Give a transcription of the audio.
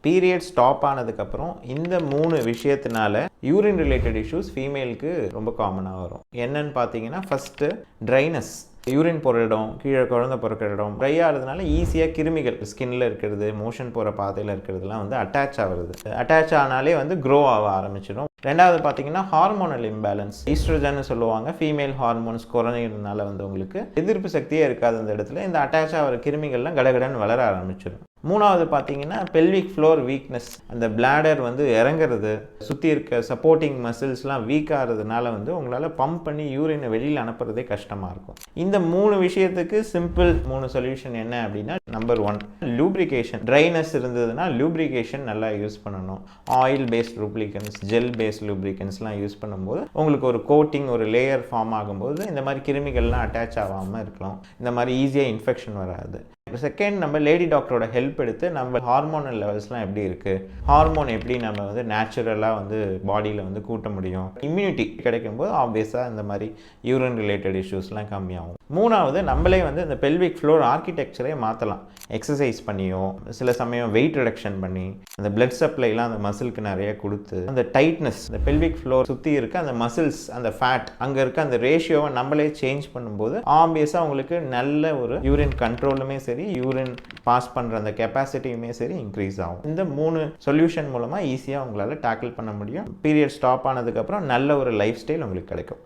Period stop ஆனதுக்கப்புறம் இந்த 3 விஷயத்தினால யூரின் ரிலேட்டட் இஷ்யூஸ் ஃபீமேலுக்கு ரொம்ப காமனாக வரும். என்னன்னு பார்த்தீங்கன்னா, ஃபஸ்ட்டு ட்ரைனஸ். யூரின் போகிற இடம், கீழே குழந்தை பிறக்கிற இடம் ட்ரை ஆகிறதுனால ஈஸியாக கிருமிகள் ஸ்கின்ல இருக்கிறது, மோஷன் போகிற பாதையில் இருக்கிறதுலாம் வந்து அட்டாச் ஆகுறது. அட்டாச் ஆனாலே வந்து க்ரோ ஆக ஆரம்பிச்சிடும். ரெண்டாவது பார்த்தீங்கன்னா ஹார்மோனல் இம்பேலன்ஸ். ஈஸ்ட்ரோஜன் சொல்லுவாங்க, ஃபீமேல் ஹார்மோன்ஸ் குறையிறதுனால வந்து உங்களுக்கு எதிர்ப்பு சக்தியே இருக்காது அந்த இடத்துல. இந்த அட்டாச் ஆகிற கிருமிகள்லாம் கடகடன்னு வளர ஆரம்பிச்சிடும். மூணாவது பார்த்தீங்கன்னா பெல்விக் ஃப்ளோர் வீக்னஸ். அந்த பிளாடர் வந்து இறங்குறது, சுற்றி இருக்க சப்போர்ட்டிங் மசில்ஸ்லாம் வீக் ஆகிறதுனால வந்து உங்களால் பம்ப் பண்ணி யூரினை வெளியில் அனுப்புறதே கஷ்டமாக இருக்கும். இந்த 3 விஷயத்துக்கு சிம்பிள் 3 சொல்யூஷன் என்ன அப்படின்னா, நம்பர் 1 லூப்ரிகேஷன். ட்ரைனஸ் இருந்ததுன்னா லூப்ரிகேஷன் நல்லா யூஸ் பண்ணணும். Oil based lubricants, gel based லூப்ரிகன்ஸ்லாம் யூஸ் பண்ணும்போது உங்களுக்கு ஒரு கோட்டிங், ஒரு லேயர் ஃபார்ம் ஆகும்போது இந்த மாதிரி கிருமிகள்லாம் அட்டாச் ஆகாமல் இருக்கலாம். இந்த மாதிரி ஈஸியாக இன்ஃபெக்ஷன் வராது. செகண்ட், நம்ம லேடி டாக்டரோட ஹெல்ப் எடுத்து நம்ம ஹார்மோனல் லெவல்ஸ்லாம் எப்படி இருக்குது, ஹார்மோன் எப்படி நம்ம வந்து நேச்சுரலாக வந்து பாடியில் வந்து கூட்ட முடியும், இம்யூனிட்டி கிடைக்கும்போது ஆப்வியஸாக இந்த மாதிரி யூரின் ரிலேட்டட் இஷ்யூஸ்லாம் கம்மியாகும். மூணாவது, நம்மளே வந்து இந்த பெல்விக் ஃப்ளோர் ஆர்கிடெக்சரே மாற்றலாம். எக்ஸசைஸ் பண்ணியோ, சில சமயம் வெயிட் ரிடக்ஷன் பண்ணி, அந்த பிளட் சப்ளைலாம் அந்த மசிலுக்கு நிறைய கொடுத்து, அந்த டைட்னஸ், இந்த பெல்விக் ஃப்ளோர் சுற்றி இருக்க அந்த மசில்ஸ், அந்த ஃபேட் அங்கே இருக்க அந்த ரேஷியோவை நம்மளே சேஞ்ச் பண்ணும்போது ஆப்வியஸாக உங்களுக்கு நல்ல ஒரு யூரின் கண்ட்ரோலுமே சரி, யூரின் பாஸ் பண்ணுற அந்த கெப்பாசிட்டியுமே சரி இன்க்ரீஸ் ஆகும். இந்த 3 சொல்யூஷன் மூலமாக ஈஸியாக உங்களால் டேக்கிள் பண்ண முடியும். பீரியட் ஸ்டாப் ஆனதுக்கப்புறம் நல்ல ஒரு லைஃப் ஸ்டைல் உங்களுக்கு கிடைக்கும்.